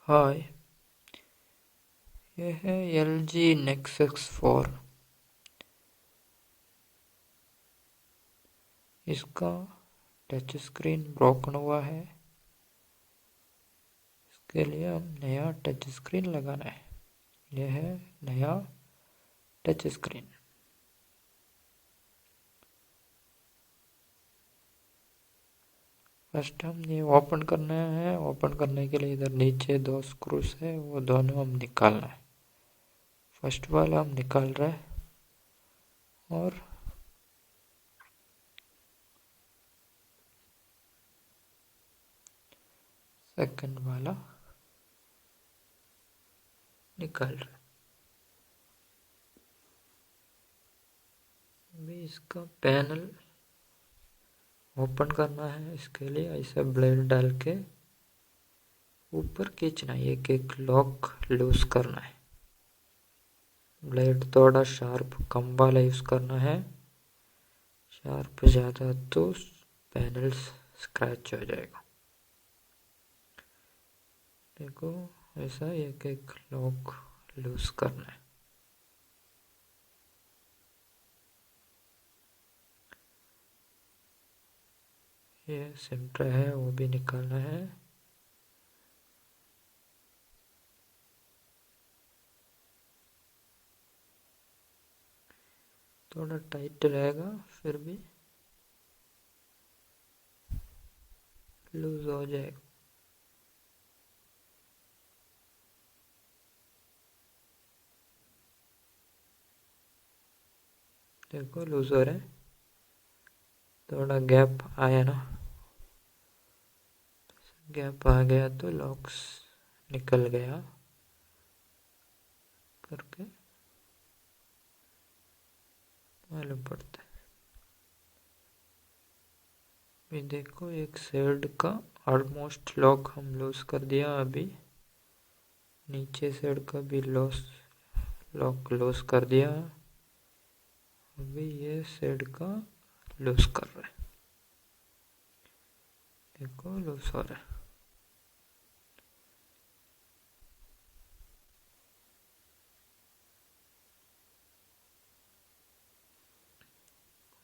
हाय, ये है LG Nexus 4। इसका टच स्क्रीन ब्रोकन हुआ है। इसके लिए हम नया टच स्क्रीन लगाना है। यह है नया टच स्क्रीन। फर्स्ट हम ये ओपन करना है। ओपन करने के लिए इधर नीचे 2 स्क्रूस है, वो दोनों हम निकालना है। फर्स्ट वाला हम निकाल रहे हैं और सेकंड वाला निकाल रहे हैं। अभी इसका पैनल ओपन करना है। इसके लिए ऐसा ब्लेड डाल के ऊपर खींचना है। एक लॉक लूज करना है। ब्लेड थोड़ा शार्प कम वाला यूज करना है। शार्प ज़्यादा तो पैनल स्क्रैच हो जाएगा। देखो, ऐसा एक लॉक लूज करना है। ये सेंटर है, वो भी निकालना है। थोड़ा टाइट रहेगा, फिर भी लूज हो जाएगा। देखो, लूज हो रहा है। थोड़ा गैप आया ना, गैप आ गया तो लॉक्स निकल गया करके मालूम पड़ता है। अभी देखो, एक साइड का ऑलमोस्ट लॉक हम लूज कर दिया। अभी नीचे साइड का भी लॉक लूज कर दिया। अभी ये साइड का लूज कर रहा है। देखो, लूज हो रहा है।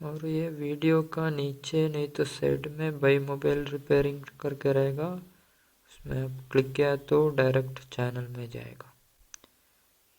और ये वीडियो का नीचे नहीं तो साइड में बाई मोबाइल रिपेयरिंग करके रहेगा। उसमें आप क्लिक किया तो डायरेक्ट चैनल में जाएगा।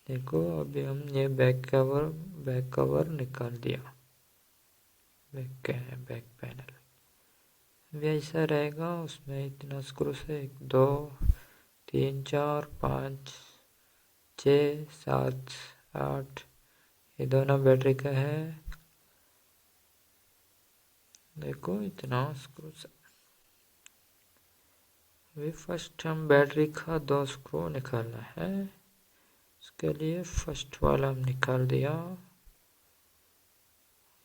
देखो, अभी हम ये बैक कवर निकाल दिया। बैक पैनल भी ऐसा रहेगा। उसमें इतना स्क्रू से 1 2 3 4 5 6 7 8, ये दोनों बैटरी का है। देखो, इतना स्क्रू से। अभी फर्स्ट हम बैटरी का 2 स्क्रू निकालना है। इसके लिए फर्स्ट वाला हम निकाल दिया।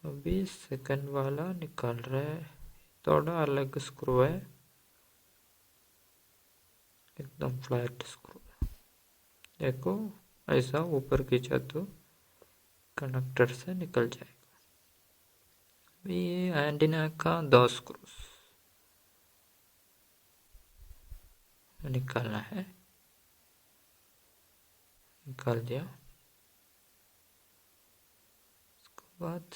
अभी सेकंड वाला निकाल रहे हैं। थोड़ा अलग स्क्रू है, एकदम फ्लैट स्क्रू। देखो, ऐसा ऊपर खींचा तो कनेक्टर से निकल जाएगा। अभी ये एंटीना का 2 स्क्रूस निकालना है। निकाल दिया। उसके बाद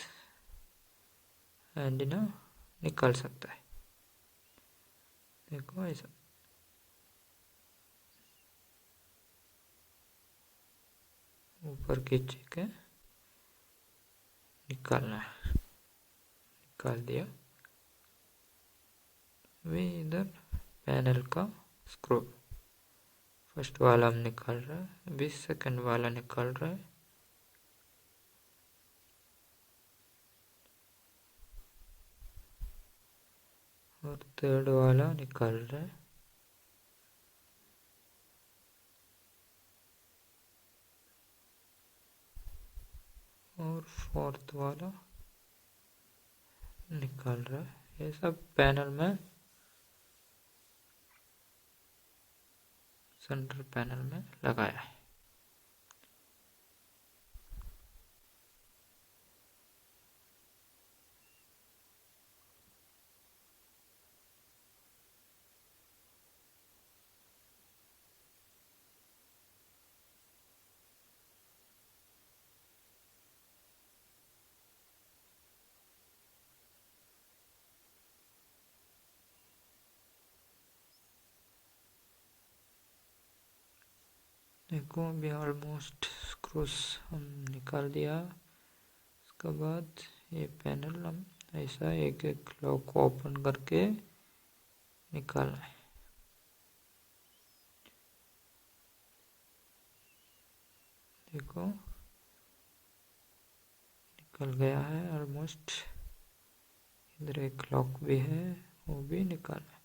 एंटीना निकाल सकता है। देखो, ऐसा ऊपर खींच के निकालना है। निकाल दिया। अभी इधर पैनल का स्क्रू फर्स्ट वाला हम निकाल रहे हैं। अभी सेकंड वाला निकाल रहे हैं। और थर्ड वाला निकाल रहे हैं। और फोर्थ वाला निकाल रहा है। ये सब पैनल में, सेंटर पैनल में लगाया है। देखो अभी ऑलमोस्ट स्क्रूस हम निकाल दिया। उसके बाद ये पैनल हम ऐसा एक एक लॉक को ओपन करके निकालना है। देखो निकल गया है ऑलमोस्ट। इधर एक लॉक भी है, वो भी निकालना है।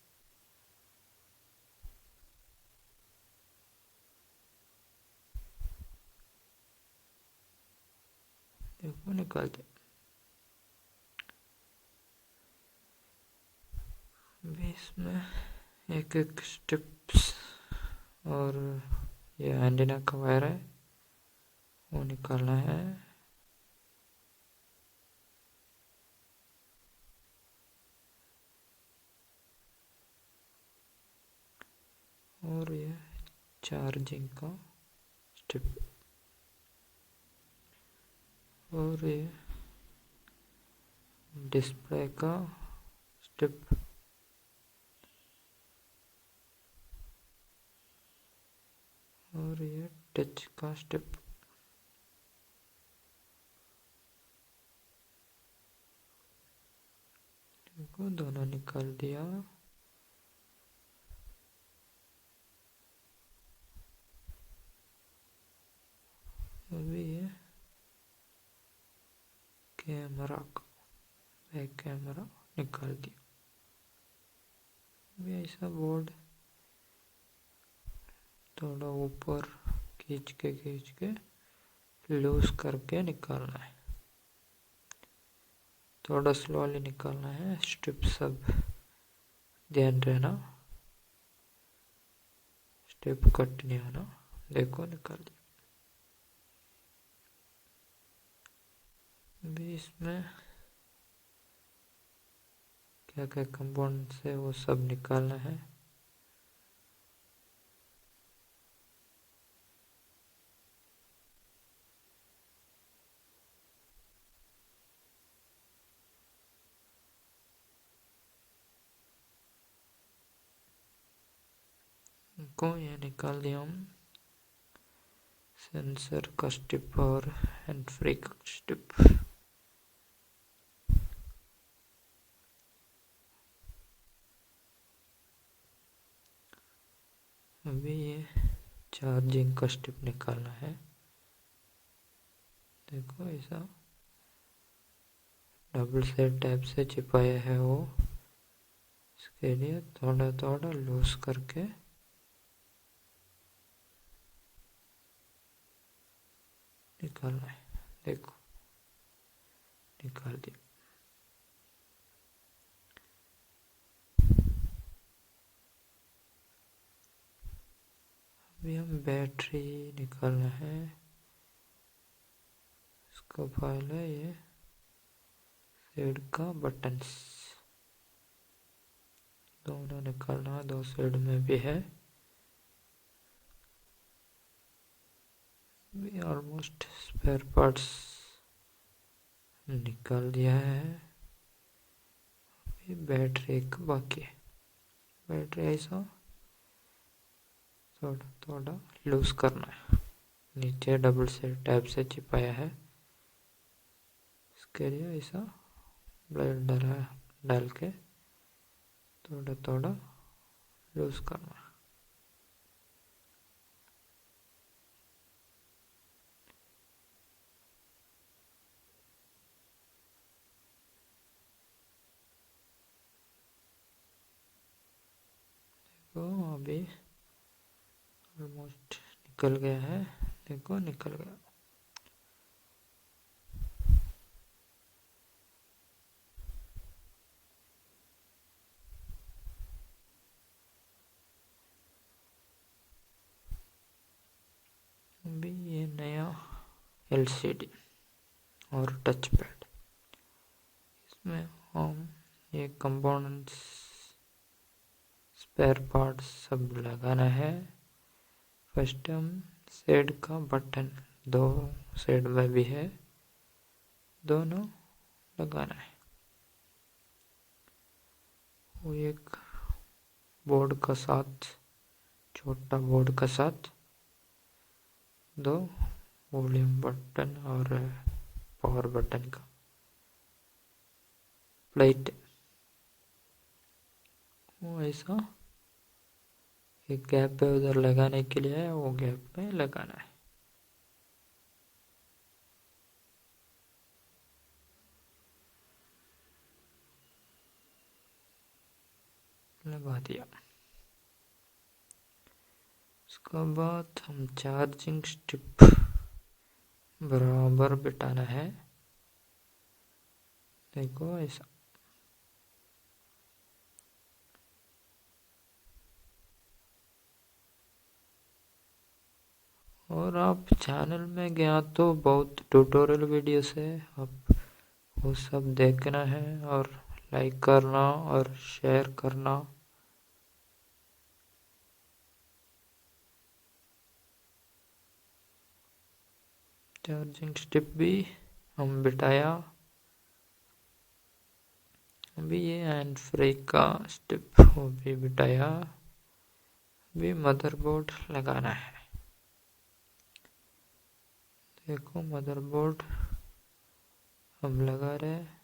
देखो निकाल दिया। अभी इसमें एक एक स्टेप्स और ये एंटीना का वायर है वो निकालना है। और ये चार्जिंग का स्टेप और ये डिस्प्ले का स्टेप और ये टच का स्टेप। देखो दोनों निकाल दिया। अभी ये कैमरा का बैक कैमरा निकाल दिया। अभी ऐसा बोर्ड थोड़ा ऊपर खींच के लूज करके निकालना है। थोड़ा स्लोली निकालना है, स्ट्रिप सब ध्यान रहना, स्ट्रिप कट नहीं होना। देखो निकाल दिया। अभी इसमें क्या क्या कंपाउंड्स है वो सब निकालना है। को ये निकाल दिया हम। सेंसर का स्टिप और हैंड फ्री का स्टिप। अभी ये चार्जिंग का स्टिप निकालना है। देखो ऐसा डबल साइड टाइप से चिपाया है वो। इसके लिए थोड़ा थोड़ा लूज करके निकालना है। देखो निकाल दिया। अभी हम बैटरी निकालना है। इसका फाइल है ये साइड का बटन्स दोनों निकालना है, दो साइड में भी है। भी ऑलमोस्ट स्पेयर पार्ट्स निकाल दिया है। अभी बैटरी एक बाकी है। बैटरी ऐसा थोड़ा थोड़ा लूज करना है। नीचे डबल साइड टाइप से चिपाया है। इसके लिए ऐसा ब्लेड डाल के थोड़ा थोड़ा लूज करना है। तो अभी ऑलमोस्ट निकल गया है। देखो निकल गया। अभी ये नया LCD और टच पैड, इसमें हम ये कंपोनेंट्स स्पेयर पार्ट्स सब लगाना है। फर्स्ट हम साइड का बटन दो साइड में भी है, दोनों लगाना है। वो एक बोर्ड का साथ, छोटा बोर्ड का साथ दो वॉल्यूम बटन और पावर बटन का प्लेट वो ऐसा एक गैप पे उधर लगाने के लिए है, वो गैप में लगाना है। लगा दिया। उसके बाद हम चार्जिंग स्ट्रिप बराबर बिठाना है। देखो ऐसा। और आप चैनल में गया तो बहुत ट्यूटोरियल वीडियोस है, आप वो सब देखना है और लाइक करना और शेयर करना। चार्जिंग स्ट्रिप भी हम बिठाया। अभी ये हैंड फ्री का स्ट्रिप वो भी बिठाया। अभी मदरबोर्ड लगाना है। देखो मदरबोर्ड हम लगा रहे हैं।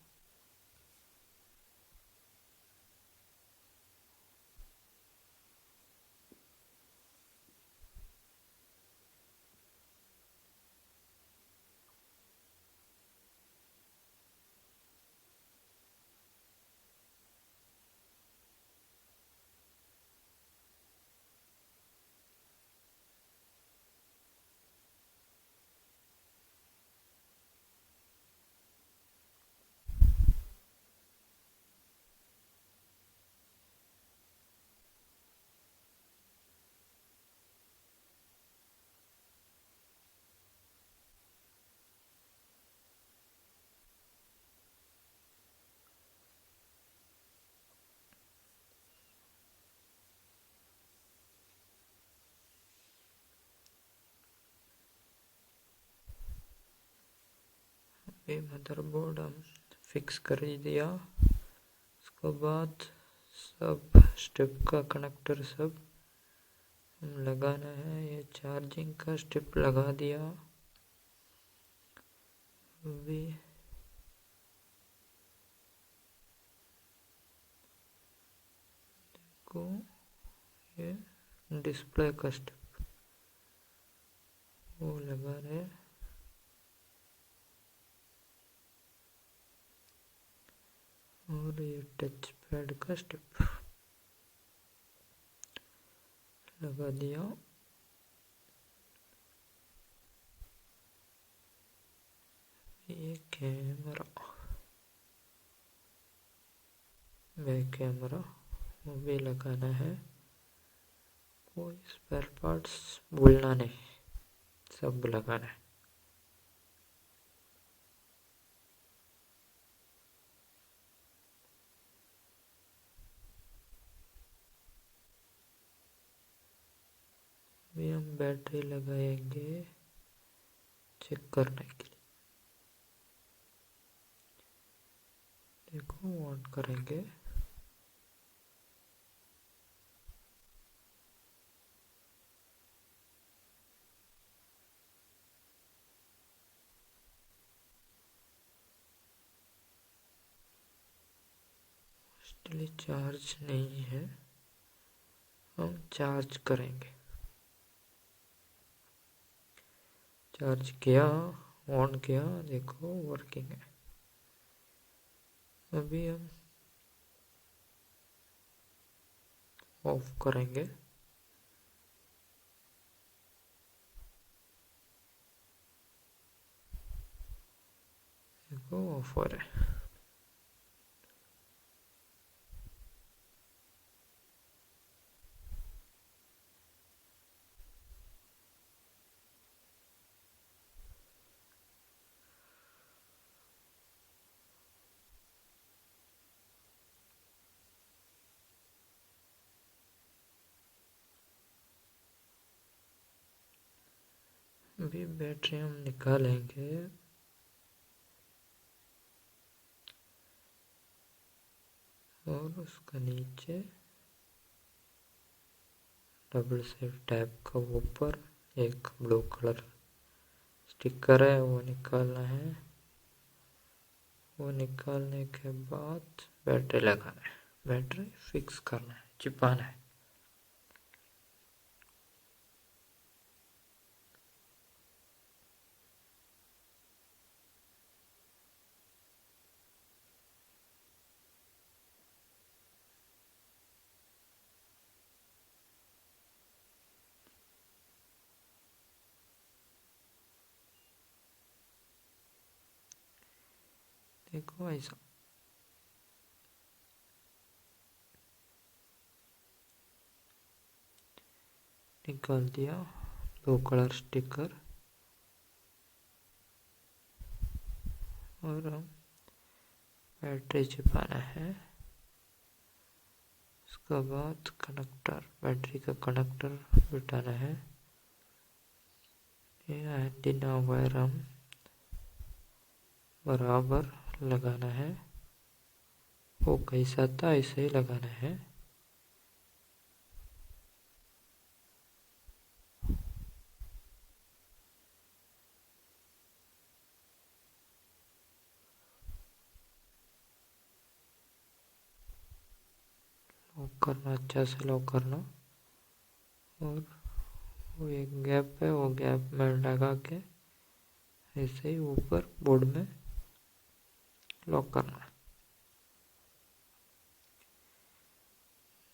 ये मदरबोर्ड हम फिक्स कर ही दिया। उसके बाद सब स्ट्रिप का कनेक्टर सब हम लगाना है। ये चार्जिंग का स्ट्रिप लगा दिया। अभी को ये डिस्प्ले का स्ट्रिप वो लगा रहे। और ये टच पैड का स्ट्रिप लगा दिया। ये कैमरा बैक कैमरा वो भी लगाना है। कोई स्पेयर पार्ट्स भूलना नहीं, सब लगाना है। अभी हम बैटरी लगाएंगे चेक करने के लिए। देखो ऑन करेंगे। मोस्टली चार्ज नहीं है, हम चार्ज करेंगे। चार्ज किया, ऑन किया, देखो वर्किंग है। अभी हम ऑफ करेंगे। देखो ऑफ हो रहा है। अभी बैटरी हम निकालेंगे। और उसका नीचे डबल सेफ टैप का ऊपर एक ब्लू कलर स्टिकर है वो निकालना है। वो निकालने के बाद बैटरी लगाना है, बैटरी फिक्स करना है, चिपकाना है। देखो ऐसा निकाल दिया 2 कलर स्टिकर। और हम बैटरी चिपकाना है। उसके बाद कनेक्टर, बैटरी का कनेक्टर बिठाना है। ये एंटीना वायर हम बराबर लगाना है। वो कैसा था ऐसे ही लगाना है। लॉक करना, अच्छा से लॉक करना। और वो एक गैप है, वो गैप में लगा के ऐसे ही ऊपर बोर्ड में लॉक करना है।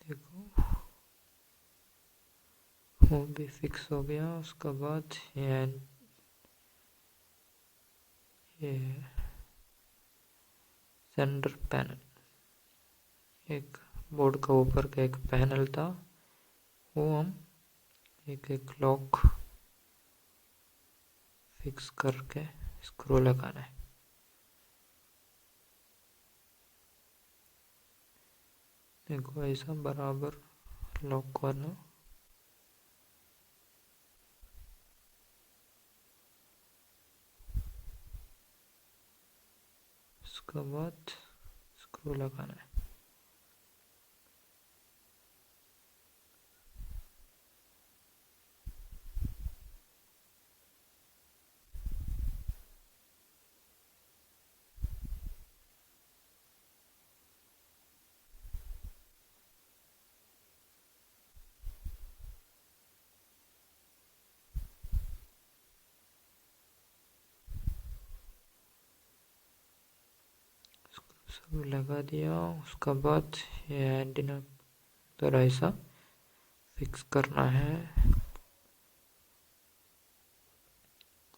देखो वो भी फिक्स हो गया। उसके बाद ये सेंटर पैनल, एक बोर्ड का ऊपर का एक पैनल था, वो हम एक एक लॉक फिक्स करके स्क्रू लगाना है। देखो ऐसा बराबर लॉक करना। उसके बाद स्क्रू लगाना है। सब लगा दिया। उसके बाद ये एंटीना तो ऐसा फिक्स करना है।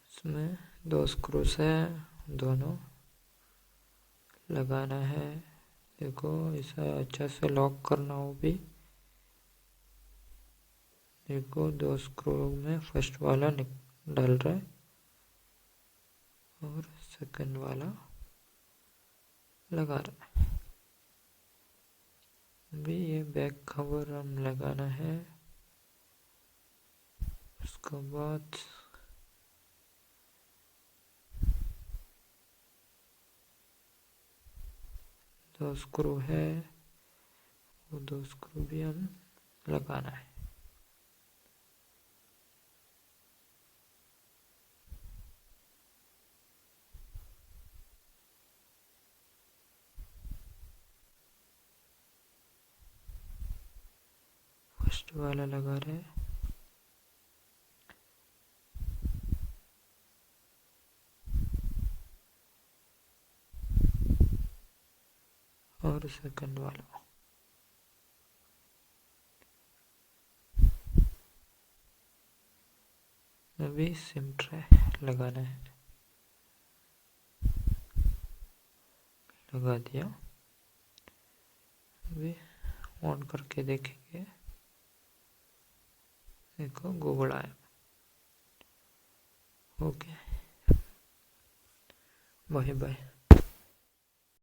इसमें 2 स्क्रूस है, दोनों लगाना है। देखो ऐसा अच्छा से लॉक करना। वो भी देखो 2 स्क्रू में फर्स्ट वाला डाल रहा है और सेकंड वाला लगा रहा है। अभी ये बैक कवर हम लगाना है। उसके बाद दो स्क्रू है, वो 2 स्क्रू भी हम लगाना है। फर्स्ट वाला लगा रहे हैं और सेकंड वाला। अभी सिम ट्रे लगाना है। लगा दिया। अभी ऑन करके देखेंगे। देखो गूगल आया। Okay, bye bye.